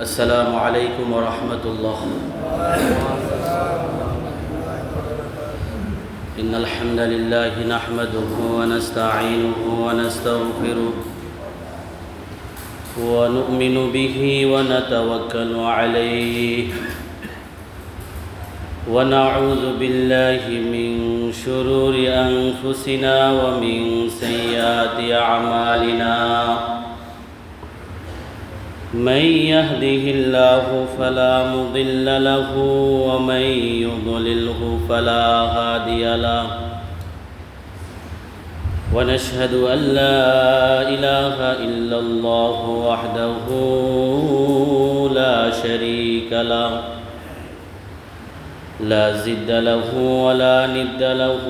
السلام عليكم ورحمة الله. إن الحمد لله نحمده ونستعينه ونستغفره ونؤمن به ونتوكل عليه ونعوذ بالله من شرور أنفسنا ومن سيئات أعمالنا. من يهده الله فلا مضل له ومن يضلله فلا هادي له. ونشهد أن لا إله إلا الله وحده لا شريك له لا ضد له ولا ند له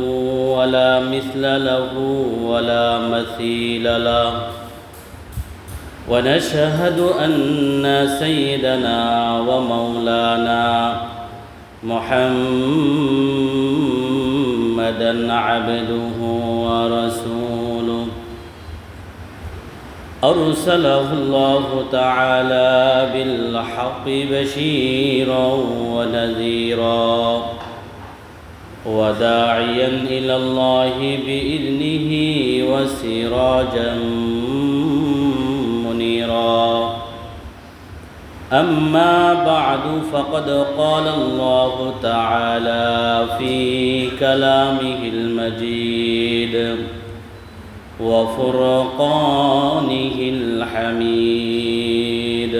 ولا مثل له ولا مثيل له. ونشهد أن سيدنا ومولانا محمدًا عبده ورسوله أرسله الله تعالى بالحق بشيرا ونذيرا وداعيا إلى الله بإذنه وسراجا منيرا. أما بعد فقد قال الله تعالى في كلامه المجيد وفرقانه الحميد.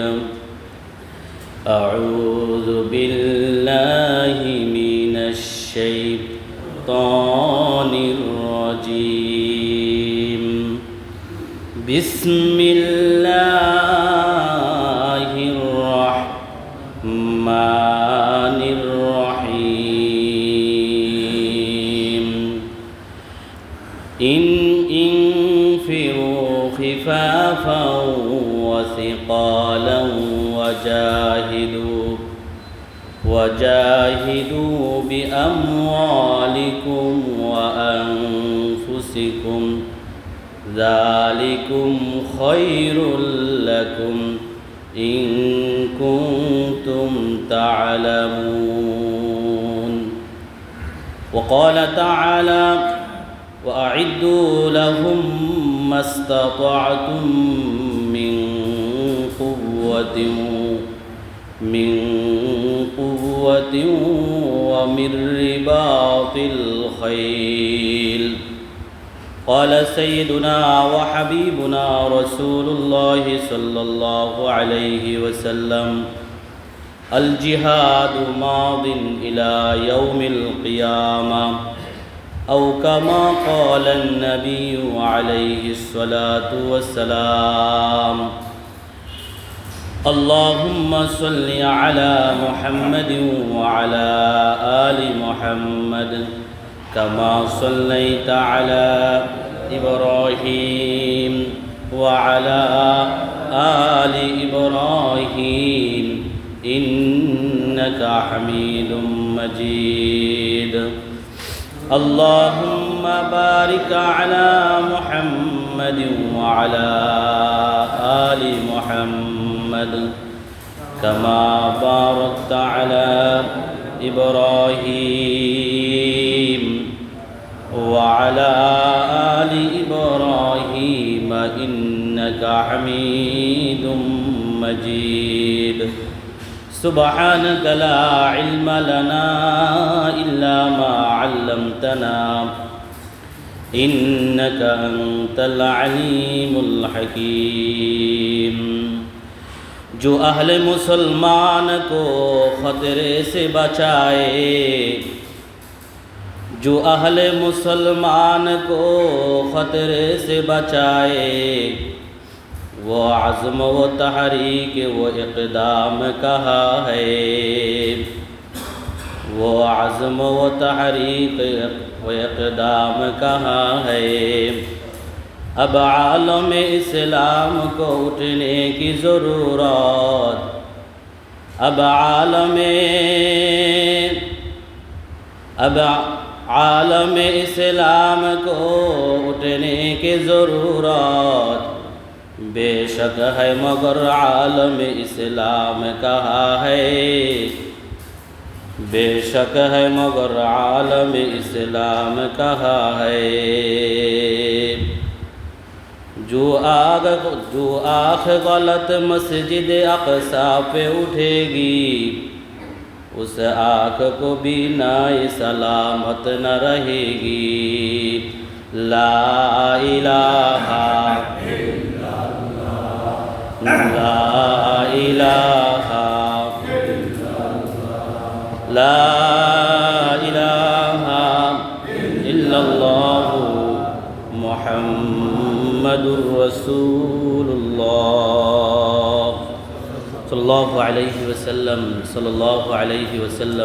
أعوذ بالله من الشيطان الرجيم. بسم الله الرحمن الرحيم. انفروا خفافا وثقالا وجاهدوا بأموالكم وأنفسكم ذلكم خير لكم إن كنتم تعلمون. وقال تعالى وأعدوا لهم ما استطعتم من قوة ومن رباط الخيل. قال سيدنا وحبيبنا رسول الله صلى الله عليه وسلم الجهاد ماض إلى يوم القيامة أو كما قال النبي عليه الصلاة والسلام. اللهم صل على محمد وعلى آل محمد كما صليت على إبراهيم وعلى آل إبراهيم إنك حميد مجيد. اللهم بارك على محمد وعلى آل محمد كما باركت على إبراهيم وعلى آل إبراهيم إنك حميد مجيد. سبحانك لا علم لنا إلا ما علمتنا إنك أنت العليم الحكيم. जो अहले मुसलमान को खतरे से बचाए, जो अहले मुसलमान को खतरे से बचाए, वो आज़म व तहरीक व इक़दाम कहा है, वो आज़म व तहरीक व इक़दाम कहा है। अब आलम इस्लाम को उठने की ज़रूरत, अब आलम इस्लाम को उठने की ज़रूरत, بے شک ہے مگر عالم اسلام کہا ہے، بے شک ہے مگر عالم اسلام کہا ہے۔ جو آنکھ غلط مسجد اقصی پہ اٹھے گی، اس آنکھ کو بینائی سلامت نہ رہے گی۔ لا الہ الا اللہ، لا الہ لا الہ الا اللہ محمد رسول اللہ صلی اللہ علیہ وسلم، صلی اللہ علیہ وسلم۔